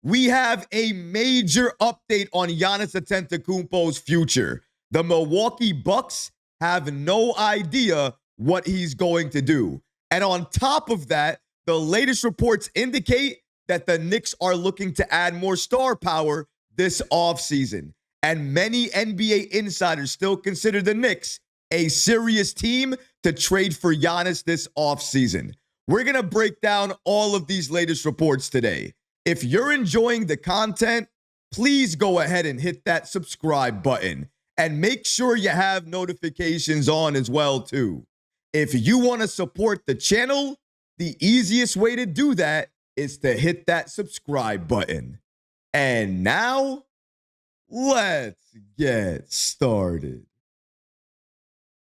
we have a major update on Giannis Antetokounmpo's future. The Milwaukee Bucks have no idea what he's going to do. And on top of that, the latest reports indicate that the Knicks are looking to add more star power this offseason. And many NBA insiders still consider the Knicks a serious team to trade for Giannis this offseason. We're going to break down all of these latest reports today. If you're enjoying the content, please go ahead and hit that subscribe button and make sure you have notifications on as well too. If you want to support the channel, the easiest way to do that is to hit that subscribe button. And now, let's get started.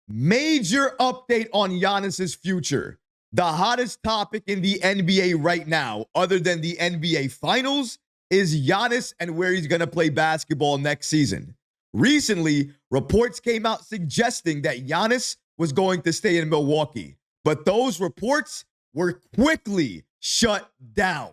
Major update on Giannis's future. The hottest topic in the NBA right now, other than the NBA Finals, is Giannis and where he's going to play basketball next season. Recently, reports came out suggesting that Giannis was going to stay in Milwaukee, but those reports were quickly shut down.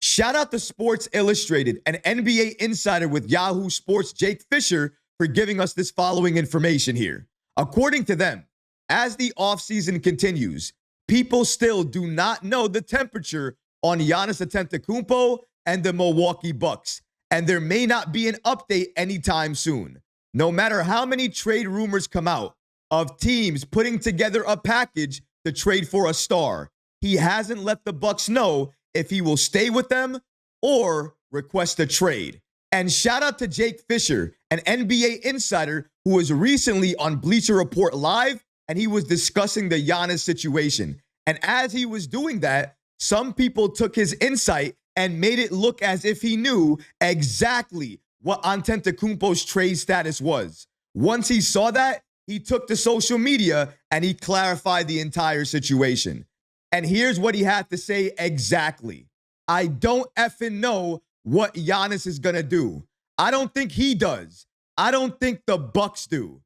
Shout out to Sports Illustrated, an NBA insider with Yahoo Sports, Jake Fisher, for giving us this following information here. According to them, as the offseason continues, people still do not know the temperature on Giannis Antetokounmpo and the Milwaukee Bucks, and there may not be an update anytime soon. No matter how many trade rumors come out of teams putting together a package to trade for a star, he hasn't let the Bucks know if he will stay with them or request a trade. And shout out to Jake Fisher, an NBA insider who was recently on Bleacher Report Live, and he was discussing the Giannis situation. And as he was doing that, some people took his insight and made it look as if he knew exactly what Antetokounmpo's trade status was. Once he saw that, he took to social media and he clarified the entire situation. And here's what he had to say exactly. I don't effing know what Giannis is going to do. I don't think he does. I don't think the Bucks do.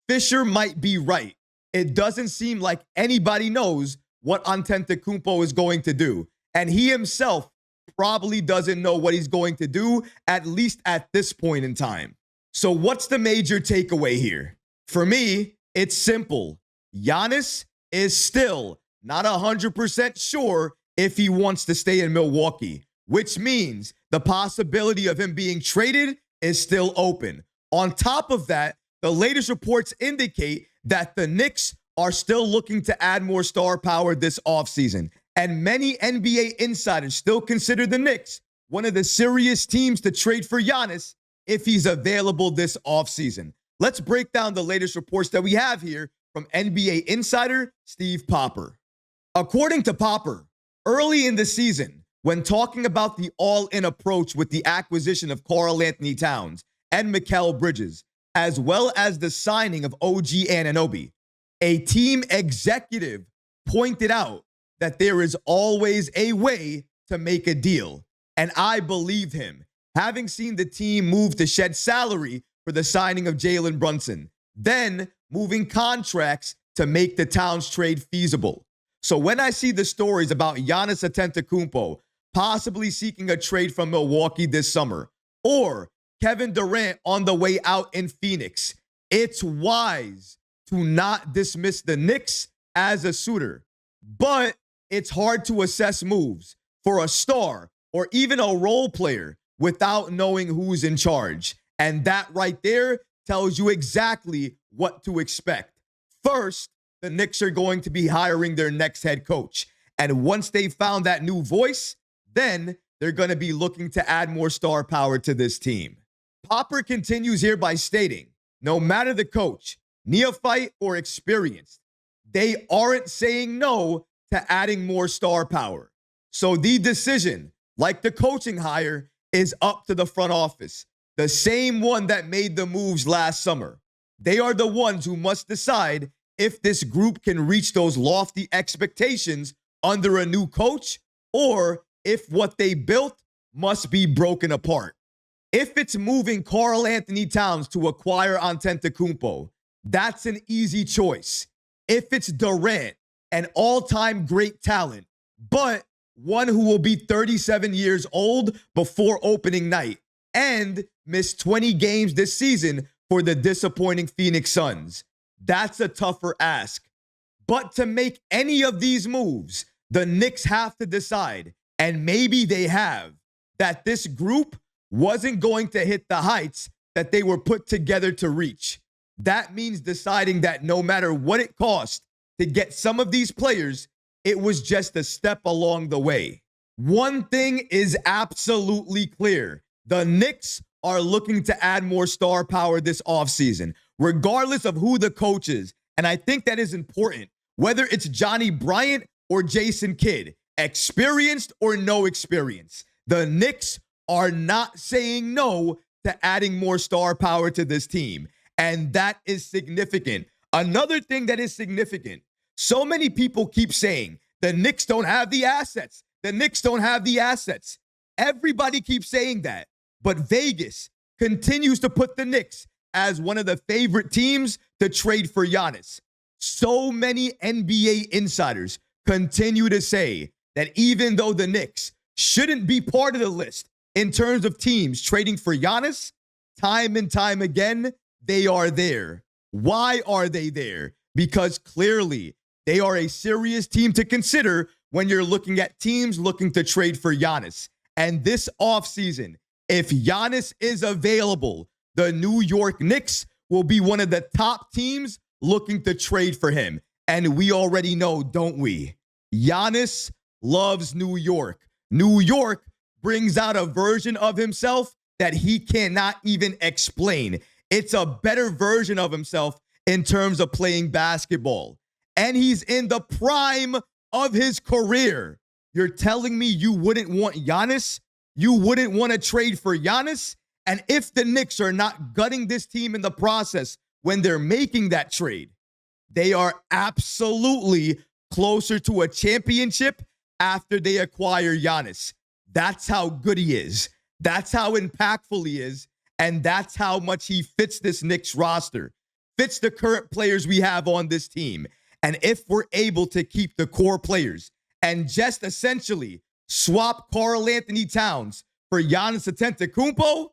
Fisher might be right. It doesn't seem like anybody knows what Antetokounmpo is going to do. And he himself probably doesn't know what he's going to do, at least at this point in time. So what's the major takeaway here? For me, it's simple. Giannis is still not 100% sure if he wants to stay in Milwaukee, which means the possibility of him being traded is still open. On top of that, the latest reports indicate that the Knicks are still looking to add more star power this offseason. And many NBA insiders still consider the Knicks one of the serious teams to trade for Giannis if he's available this offseason. Let's break down the latest reports that we have here from NBA insider Steve Popper. According to Popper, early in the season, when talking about the all-in approach with the acquisition of Karl-Anthony Towns and Mikal Bridges, as well as the signing of OG Anunoby, a team executive pointed out that there is always a way to make a deal. And I believed him, having seen the team move to shed salary for the signing of Jalen Brunson, then moving contracts to make the Towns trade feasible. So when I see the stories about Giannis Antetokounmpo possibly seeking a trade from Milwaukee this summer, or Kevin Durant on the way out in Phoenix, it's wise to not dismiss the Knicks as a suitor. But it's hard to assess moves for a star or even a role player without knowing who's in charge. And that right there tells you exactly what to expect. First, the Knicks are going to be hiring their next head coach. And once they've found that new voice, then they're going to be looking to add more star power to this team. Popper continues here by stating, no matter the coach, neophyte or experienced, they aren't saying no to adding more star power. So the decision, like the coaching hire, is up to the front office, the same one that made the moves last summer. They are the ones who must decide if this group can reach those lofty expectations under a new coach, or if what they built must be broken apart. If it's moving Karl-Anthony Towns to acquire Antetokounmpo, that's an easy choice. If it's Durant, an all-time great talent, but one who will be 37 years old before opening night and miss 20 games this season for the disappointing Phoenix Suns. That's a tougher ask. But to make any of these moves, the Knicks have to decide, and maybe they have, that this group wasn't going to hit the heights that they were put together to reach. That means deciding that no matter what it cost to get some of these players, it was just a step along the way. One thing is absolutely clear. The Knicks are looking to add more star power this offseason, regardless of who the coach is. And I think that is important. Whether it's Johnny Bryant or Jason Kidd, experienced or no experience, the Knicks are not saying no to adding more star power to this team. And that is significant. Another thing that is significant, so many people keep saying the Knicks don't have the assets. The Knicks don't have the assets. Everybody keeps saying that. But Vegas continues to put the Knicks as one of the favorite teams to trade for Giannis. So many NBA insiders continue to say that even though the Knicks shouldn't be part of the list in terms of teams trading for Giannis, time and time again, they are there. Why are they there? Because clearly they are a serious team to consider when you're looking at teams looking to trade for Giannis. And this offseason, if Giannis is available, the New York Knicks will be one of the top teams looking to trade for him. And we already know, don't we? Giannis loves New York. New York brings out a version of himself that he cannot even explain. It's a better version of himself in terms of playing basketball. And he's in the prime of his career. You're telling me you wouldn't want Giannis? You wouldn't want to trade for Giannis? And if the Knicks are not gutting this team in the process when they're making that trade, they are absolutely closer to a championship after they acquire Giannis. That's how good he is. That's how impactful he is. And that's how much he fits this Knicks roster, fits the current players we have on this team. And if we're able to keep the core players and just essentially swap Karl Anthony Towns for Giannis Antetokounmpo,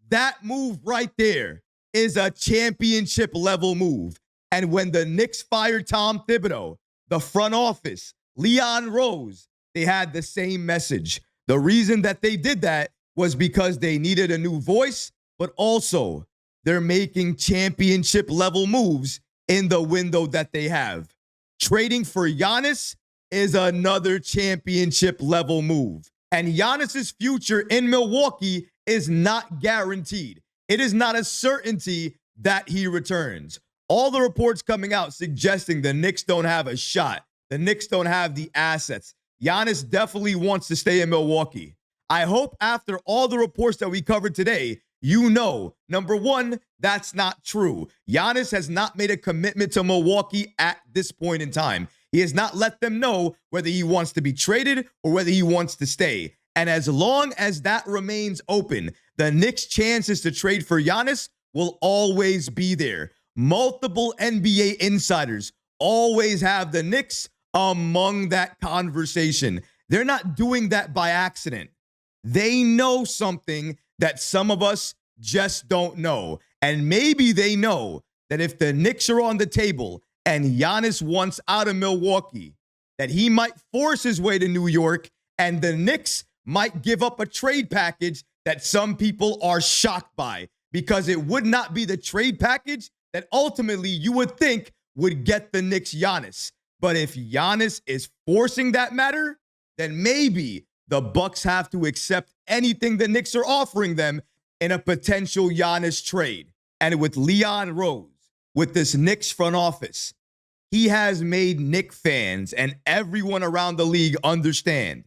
that move right there is a championship level move. And when the Knicks fired Tom Thibodeau, the front office, Leon Rose, they had the same message. The reason that they did that was because they needed a new voice, but also they're making championship level moves in the window that they have. Trading for Giannis is another championship level move. And Giannis's future in Milwaukee is not guaranteed. It is not a certainty that he returns. All the reports coming out suggesting the Knicks don't have a shot. The Knicks don't have the assets. Giannis definitely wants to stay in Milwaukee. I hope after all the reports that we covered today, you know, number one, that's not true. Giannis has not made a commitment to Milwaukee at this point in time. He has not let them know whether he wants to be traded or whether he wants to stay. And as long as that remains open, the Knicks' chances to trade for Giannis will always be there. Multiple NBA insiders always have the Knicks among that conversation. They're not doing that by accident. They know something that some of us just don't know. And maybe they know that if the Knicks are on the table and Giannis wants out of Milwaukee, that he might force his way to New York and the Knicks might give up a trade package that some people are shocked by, because it would not be the trade package that ultimately you would think would get the Knicks Giannis. But if Giannis is forcing that matter, then maybe the Bucks have to accept anything the Knicks are offering them in a potential Giannis trade. And with Leon Rose, with this Knicks front office, he has made Knick fans and everyone around the league understand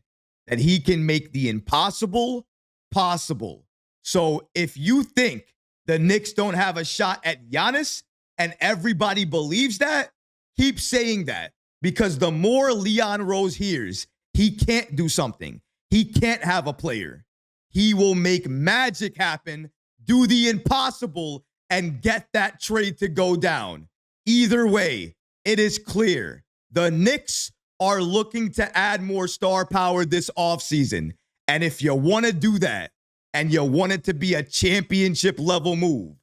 that he can make the impossible possible. So if you think the Knicks don't have a shot at Giannis and everybody believes that, keep saying that, because the more Leon Rose hears he can't do something, he can't have a player, he will make magic happen, do the impossible, and get that trade to go down. Either way, it is clear the Knicks are looking to add more star power this offseason. And if you want to do that and you want it to be a championship level move,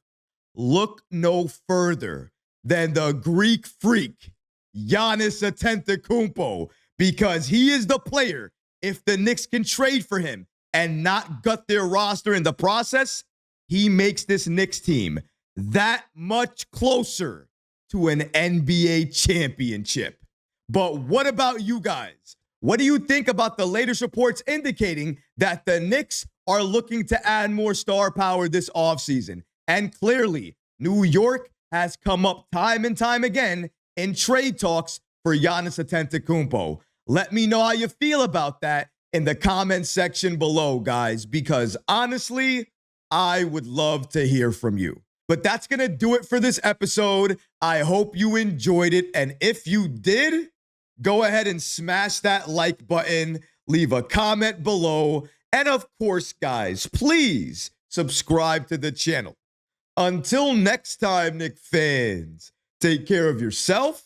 look no further than the Greek freak, Giannis Antetokounmpo, because he is the player. If the Knicks can trade for him and not gut their roster in the process, he makes this Knicks team that much closer to an NBA championship. But what about you guys? What do you think about the latest reports indicating that the Knicks are looking to add more star power this offseason? And clearly, New York has come up time and time again in trade talks for Giannis Antetokounmpo. Let me know how you feel about that in the comment section below, guys, because honestly, I would love to hear from you. But that's going to do it for this episode. I hope you enjoyed it. And if you did, go ahead and smash that like button, leave a comment below. And of course, guys, please subscribe to the channel. Until next time, Knicks fans, take care of yourself,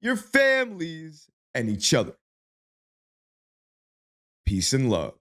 your families, and each other. Peace and love.